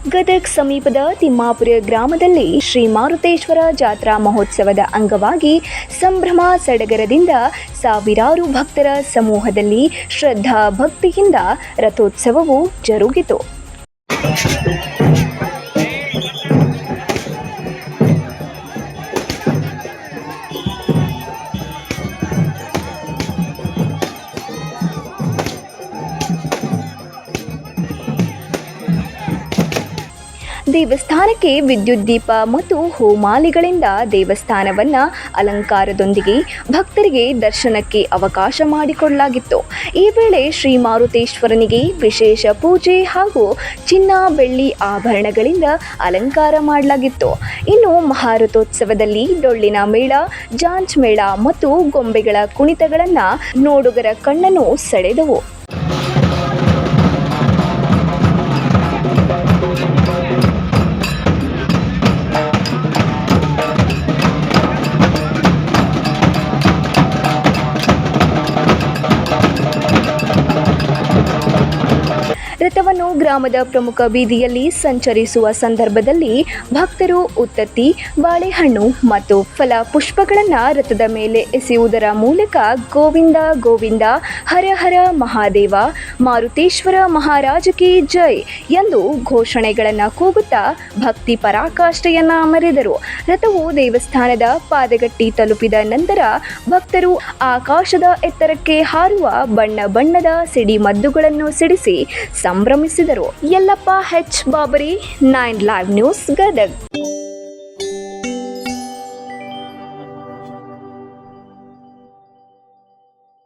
ಗದಗ್ ಸಮೀಪದ ತಿಮ್ಮಾಪುರ ಗ್ರಾಮದಲ್ಲಿ ಶ್ರೀ ಮಾರುತೇಶ್ವರ ಜಾತ್ರಾ ಮಹೋತ್ಸವದ ಅಂಗವಾಗಿ ಸಂಭ್ರಮ ಸಡಗರದಿಂದ ಸಾವಿರಾರು ಭಕ್ತರ ಸಮೂಹದಲ್ಲಿ ಶ್ರದ್ಧಾ ಭಕ್ತಿಯಿಂದ ರಥೋತ್ಸವವು ಜರುಗಿತು. ದೇವಸ್ಥಾನಕ್ಕೆ ವಿದ್ಯುತ್ ದೀಪ ಮತ್ತು ಹೋಮಾಲಿಗಳಿಂದ ದೇವಸ್ಥಾನವನ್ನ ಅಲಂಕಾರದೊಂದಿಗೆ ಭಕ್ತರಿಗೆ ದರ್ಶನಕ್ಕೆ ಅವಕಾಶ ಮಾಡಿಕೊಡಲಾಗಿತ್ತು. ಈ ವೇಳೆ ಶ್ರೀ ಮಾರುತೇಶ್ವರನಿಗೆ ವಿಶೇಷ ಪೂಜೆ ಹಾಗೂ ಚಿನ್ನ ಬೆಳ್ಳಿ ಆಭರಣಗಳಿಂದ ಅಲಂಕಾರ ಮಾಡಲಾಗಿತ್ತು. ಇನ್ನು ಮಹಾರಥೋತ್ಸವದಲ್ಲಿ ಡೊಳ್ಳಿನ ಮೇಳ, ಜಾಂಚ್ ಮೇಳ ಮತ್ತು ಗೊಂಬೆಗಳ ಕುಣಿತಗಳನ್ನು ನೋಡುಗರ ಕಣ್ಣನ್ನು ಸೆಳೆದವು. ರಥವನ್ನು ಗ್ರಾಮದ ಪ್ರಮುಖ ಬೀದಿಯಲ್ಲಿ ಸಂಚರಿಸುವ ಸಂದರ್ಭದಲ್ಲಿ ಭಕ್ತರು ಉತ್ತತ್ತಿ, ಬಾಳೆಹಣ್ಣು ಮತ್ತು ಫಲ ಪುಷ್ಪಗಳನ್ನು ರಥದ ಮೇಲೆ ಎಸೆಯುವುದರ ಮೂಲಕ ಗೋವಿಂದ ಗೋವಿಂದ ಹರ ಹರ ಮಹಾದೇವ ಮಾರುತೇಶ್ವರ ಮಹಾರಾಜಕಿ ಜೈ ಎಂದು ಘೋಷಣೆಗಳನ್ನು ಕೂಗುತ್ತಾ ಭಕ್ತಿ ಪರಾಕಾಷ್ಠೆಯನ್ನ ಮೆರೆದರು. ರಥವು ದೇವಸ್ಥಾನದ ಪಾದಗಟ್ಟಿ ತಲುಪಿದ ನಂತರ ಭಕ್ತರು ಆಕಾಶದ ಎತ್ತರಕ್ಕೆ ಹಾರುವ ಬಣ್ಣ ಬಣ್ಣದ ಸಿಡಿಮದ್ದುಗಳನ್ನು ಸಿಡಿಸಿ ಸಂಭ್ರಮಿಸಿದರು. ಯಲ್ಲಪ್ಪ ಹೆಚ್ ಬಾಬರಿ, 9 ಲೈವ್ ನ್ಯೂಸ್, ಗದಗ್.